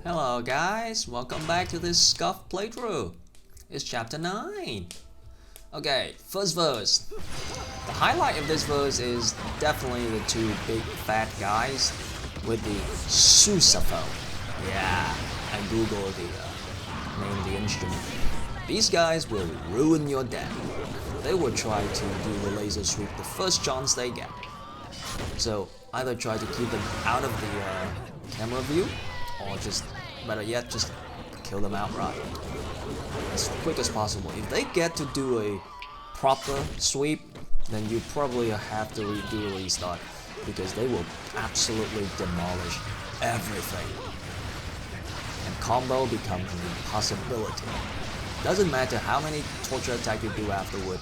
Hello guys, welcome back to this Scuff playthrough. It's chapter 9. Okay, first verse. The highlight of this verse is definitely the two big fat guys with the sousaphone. Yeah, I googled the name of the instrument. These guys will ruin your day. They will try to do the laser sweep the first chance they get. So either try to keep them out of the camera view, or just, better yet, just kill them outright as quick as possible. If they get to do a proper sweep, then you probably have to do a restart, because they will absolutely demolish everything. And combo becomes an impossibility. Doesn't matter how many torture attack you do afterward,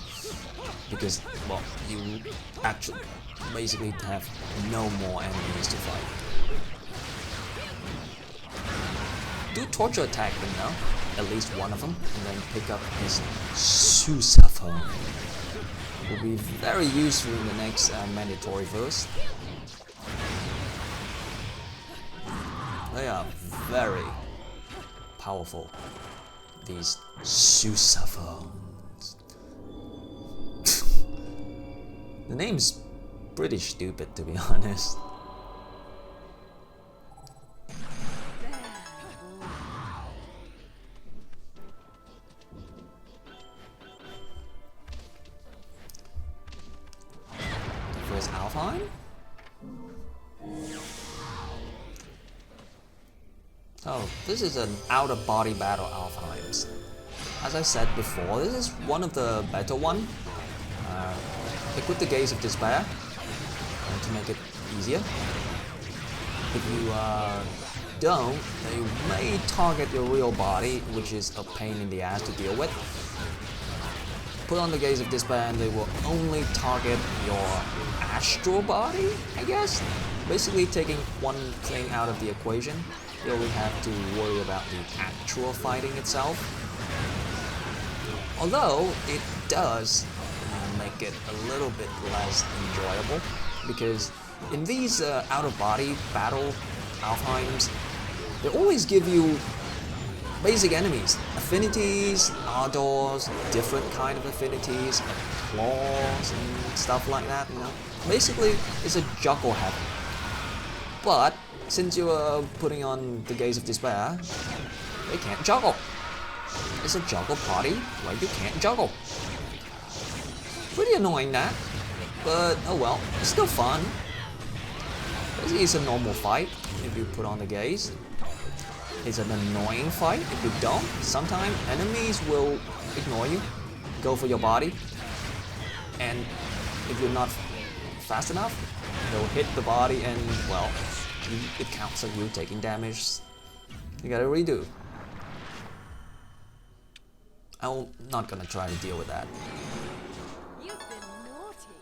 because, well, you actually basically have no more enemies to fight. Do torture attack them now, at least one of them, and then pick up his sousaphone. Will be very useful in the next mandatory verse. They are very powerful, these sousaphones. The name's pretty stupid, to be honest. First Alfheim? So, this is an out-of-body battle Alfheims. As I said before, this is one of the better one. Equip the Gaze of Despair to make it easier. If you don't, they may target your real body, which is a pain in the ass to deal with. Put on the Gaze of Despair and they will only target your astral body, I guess? Basically taking one thing out of the equation. You only have to worry about the actual fighting itself. Although it does make it a little bit less enjoyable, because in these out-of-body battle Alfheims, they always give you basic enemies, affinities, ardors, different kind of affinities, claws and stuff like that, you know. Basically, it's a juggle heaven. But since you are putting on the Gaze of Despair, they can't juggle. It's a juggle party where you can't juggle. Pretty annoying that, but oh well, it's still fun. Basically, it's a normal fight if you put on the Gaze. It's an annoying fight if you don't. Sometimes enemies will ignore you, go for your body, and if you're not fast enough, they'll hit the body and, well, it counts on you taking damage. You gotta redo. I'm not gonna try to deal with that. You've been naughty.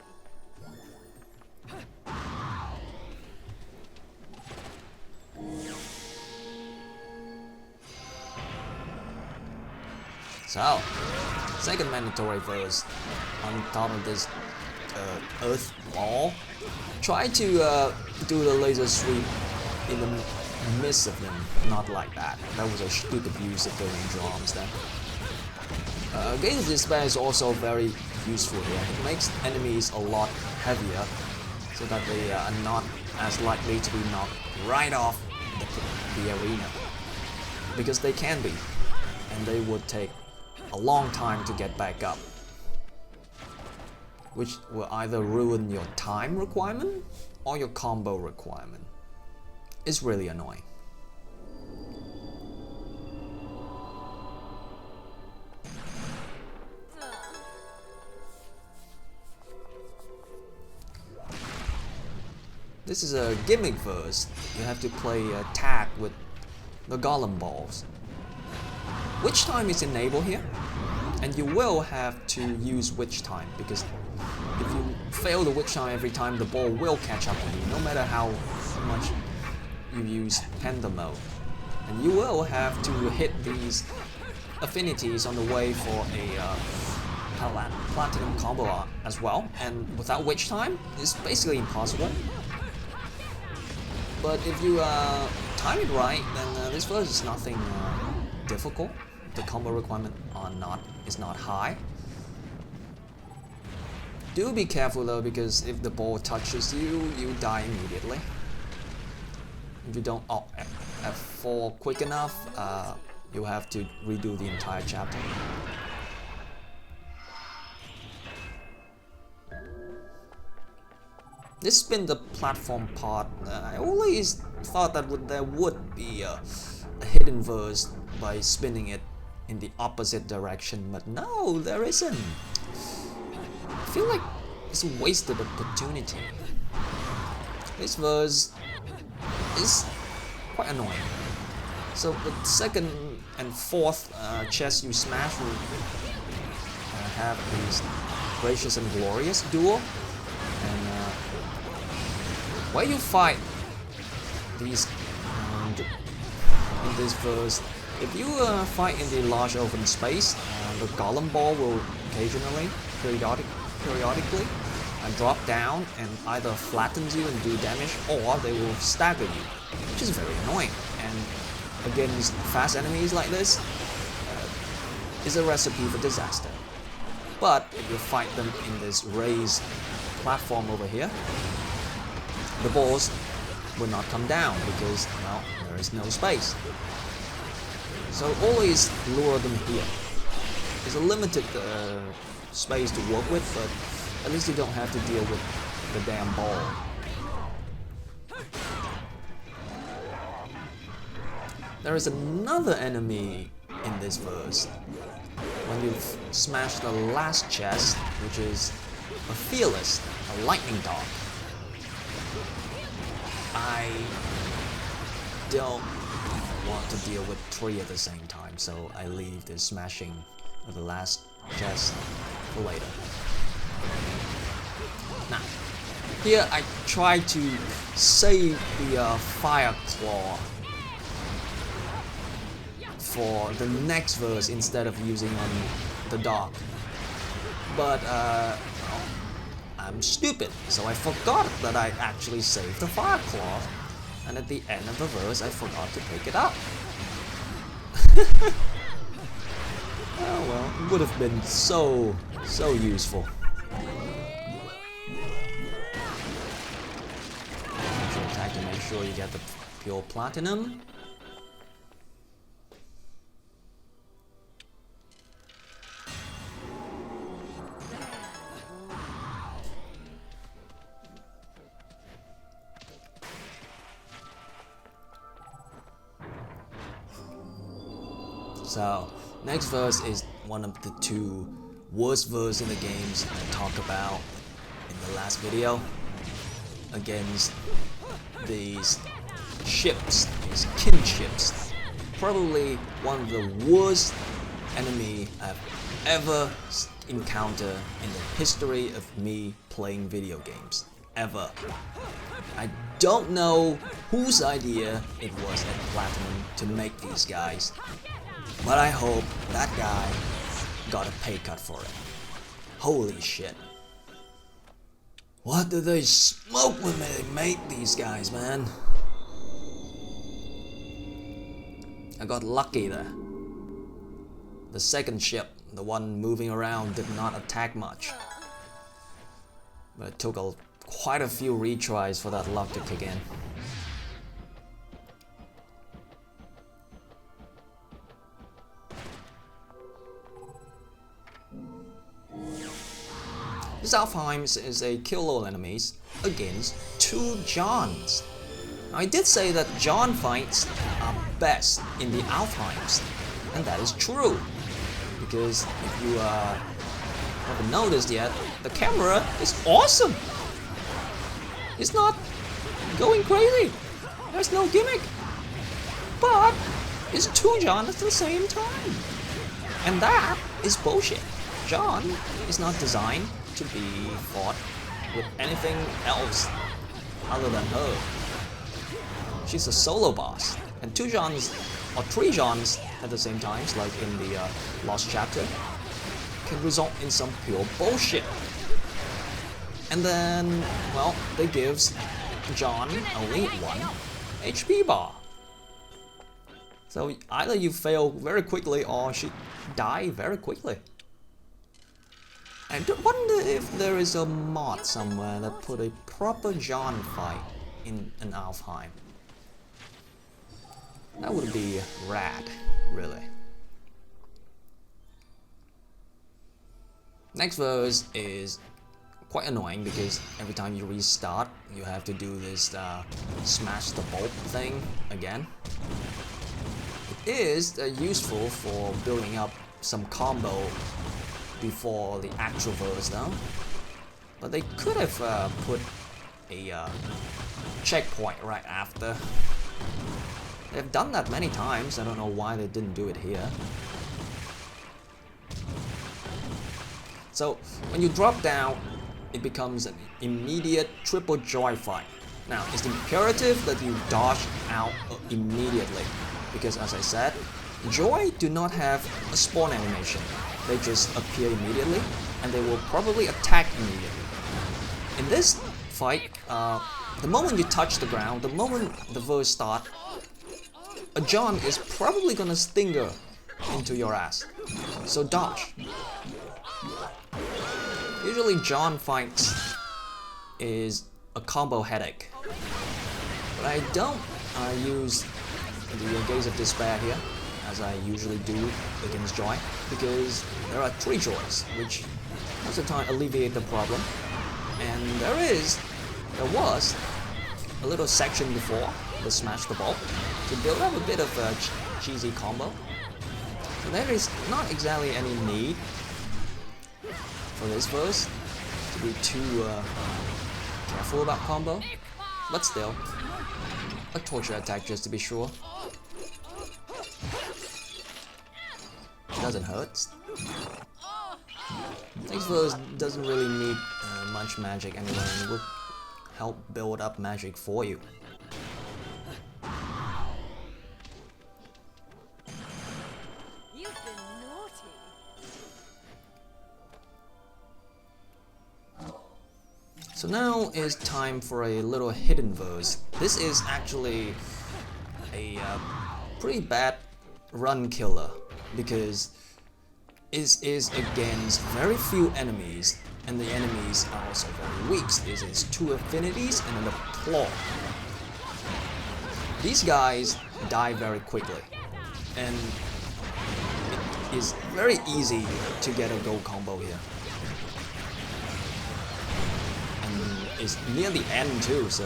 So, second mandatory verse on top of this earth ball. Try to do the laser sweep in the midst of them, not like that. That was a stupid use of the drums then. Gaze of Despair is also very useful here. It makes enemies a lot heavier, so that they are not as likely to be knocked right off the arena. Because they can be, and they would take a long time to get back up, which will either ruin your time requirement or your combo requirement. It's really annoying. This is a gimmick verse. You have to play tag with the golem balls. Witch time is enabled here, and you will have to use witch time, because if you fail the witch time every time, the ball will catch up with you, no matter how much you use panda mode. And you will have to hit these affinities on the way for a platinum combo as well, and without witch time, it's basically impossible. But if you time it right, then this verse is nothing difficult. The combo requirement is not high. Do be careful though, because if the ball touches you, you die immediately. If you don't F4 quick enough, you have to redo the entire chapter. This has been the platform part. I always thought that there would be a hidden verse by spinning it in the opposite direction, but no, there isn't. I feel like it's a wasted opportunity. This verse is quite annoying. So the second and fourth chest you smash will have these gracious and glorious duel, and where you fight these in this verse, if you fight in the large open space, the golem ball will occasionally, periodically, drop down and either flattens you and do damage, or they will stagger you, which is very annoying. And against fast enemies like this, is a recipe for disaster. But if you fight them in this raised platform over here, the balls will not come down because, well, there is no space. So always lure them here. There's a limited space to work with, but at least you don't have to deal with the damn ball. There is another enemy in this verse. When you've smashed the last chest, which is a fearless, a lightning dog. I don't want to deal with 3 at the same time, so I leave the smashing of the last chest for later. Now, here I try to save the fire claw for the next verse instead of using on the dog. But I'm stupid, so I forgot that I actually saved the fire claw, and at the end of the verse I forgot to pick it up. Oh well, it would have been so useful. Attack to make sure you get the pure platinum. So, next verse is one of the 2 worst verses in the games I talked about in the last video, against these ships, these kinships. Probably one of the worst enemy I've ever encountered in the history of me playing video games. Ever. I don't know whose idea it was at Platinum to make these guys, but I hope that guy got a pay cut for it. Holy shit. What do they smoke when they make these guys, man? I got lucky there. The second ship, the one moving around, did not attack much. But it took quite a few retries for that luck to kick in. This Alfheim is a kill all enemies against 2 Johns. Now, I did say that John fights are best in the Alfheims, and that is true. Because if you haven't noticed yet, the camera is awesome. It's not going crazy. There's no gimmick. But it's 2 John at the same time. And that is bullshit. John is not designed to be fought with anything else other than her. She's a solo boss, and 2 Johns or 3 Johns at the same time, like in the Lost Chapter, can result in some pure bullshit. And then, well, they gives John only 1 HP bar. So either you fail very quickly or she die very quickly. I wonder if there is a mod somewhere that put a proper John fight in an Alfheim. That would be rad, really. Next verse is quite annoying because every time you restart, you have to do this smash the bulb thing again. It is useful for building up some combo before the actual verse though. But they could have put a checkpoint right after. They've done that many times, I don't know why they didn't do it here. So when you drop down, it becomes an immediate triple joy fight. Now it's imperative that you dodge out immediately, because as I said, joy do not have a spawn animation. They just appear immediately, and they will probably attack immediately. In this fight, the moment you touch the ground, the moment the verse starts, a John is probably gonna stinger into your ass. So dodge. Usually John fights is a combo headache. But I don't use the Gaze of Despair here, as I usually do against Joy, because there are 3 joys, which most of the time alleviate the problem. And there was a little section before the smash the bulb to build up a bit of a cheesy combo. So there is not exactly any need for this verse to be too careful about combo, but still, a torture attack just to be sure. Doesn't hurt. Next verse doesn't really need much magic anyway, and will help build up magic for you. You've been naughty. So now is time for a little hidden verse. This is actually a pretty bad run killer, because it is against very few enemies, and the enemies are also very weak. This is 2 affinities and a claw. These guys die very quickly, and it is very easy to get a gold combo here. And it's near the end too, so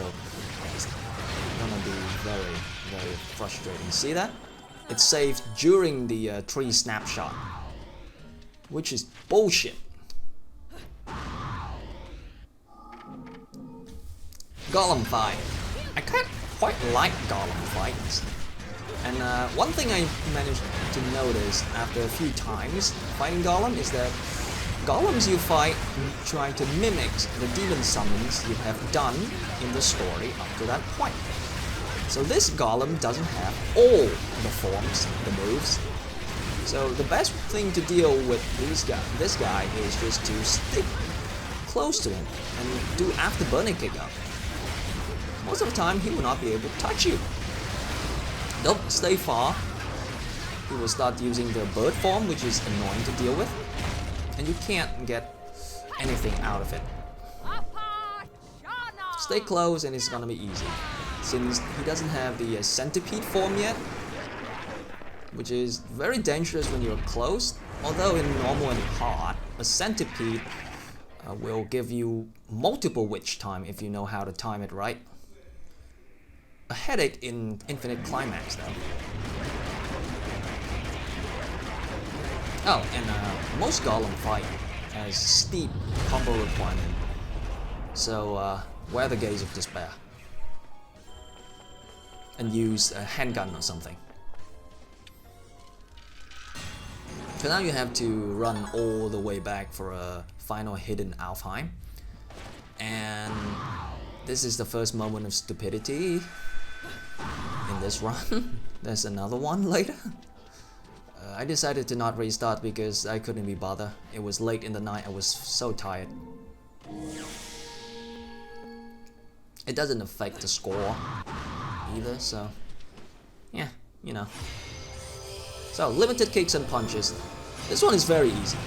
it's gonna be very, very frustrating. See that? It's saved during the tree snapshot, which is bullshit. Golem fight. I quite like golem fights. And one thing I managed to notice after a few times fighting golem is that golems you fight try to mimic the demon summons you have done in the story up to that point. So this golem doesn't have all the forms, the moves. So the best thing to deal with this guy is just to stick close to him and do afterburner kick up. Most of the time he will not be able to touch you. Don't stay far. He will start using the bird form, which is annoying to deal with, and you can't get anything out of it. Stay close and it's gonna be easy, since he doesn't have the centipede form yet, which is very dangerous when you're close. Although in normal and hard, a centipede will give you multiple witch time if you know how to time it right. A headache in Infinite Climax though. Oh, and most golem fight has steep combo requirement, so wear the Gaze of Despair and use a handgun or something. So now you have to run all the way back for a final hidden Alfheim, and this is the first moment of stupidity in this run. There's another one later. I decided to not restart because I couldn't be bothered. It was late in the night, I was so tired. It doesn't affect the score either, so yeah, you know. So, limited kicks and punches. This one is very easy.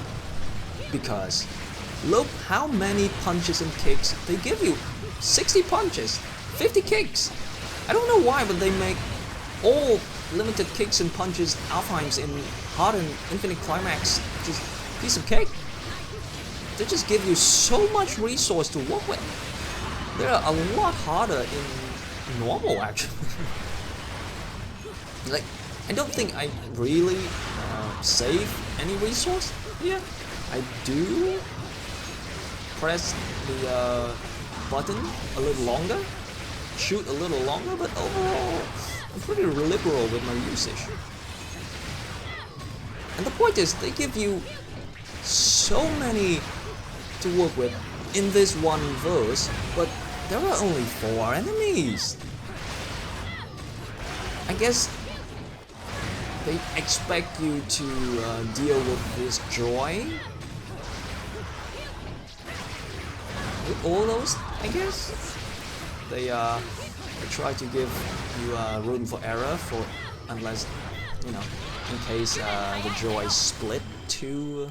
Because look how many punches and kicks they give you. 60 punches, 50 kicks. I don't know why, but they make all limited kicks and punches Alfheims in Hard and Infinite Climax just piece of cake. They just give you so much resource to work with. They're a lot harder in normal, actually. Like, I don't think I really save any resource here. I do press the button a little longer, shoot a little longer, but overall I'm pretty liberal with my usage. And the point is, they give you so many to work with in this one verse, but there are only 4 enemies. I guess they expect you to deal with this joy with all those, I guess. They try to give you room for error for unless, you know, in case the joy split too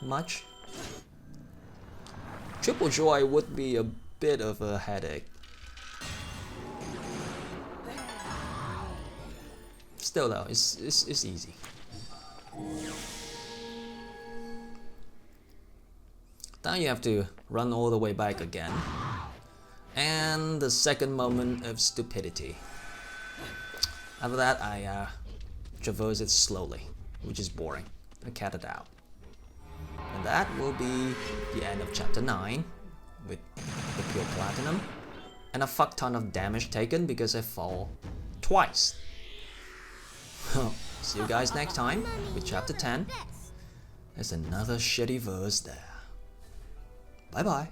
much. Triple joy would be a bit of a headache. Still though, it's easy. Now you have to run all the way back again. And the second moment of stupidity. After that, I traverse it slowly, which is boring. I cat it out. And that will be the end of chapter 9 with the pure platinum and a fuck ton of damage taken because I fall twice. See you guys next time with chapter 10. There's another shitty verse there. Bye bye.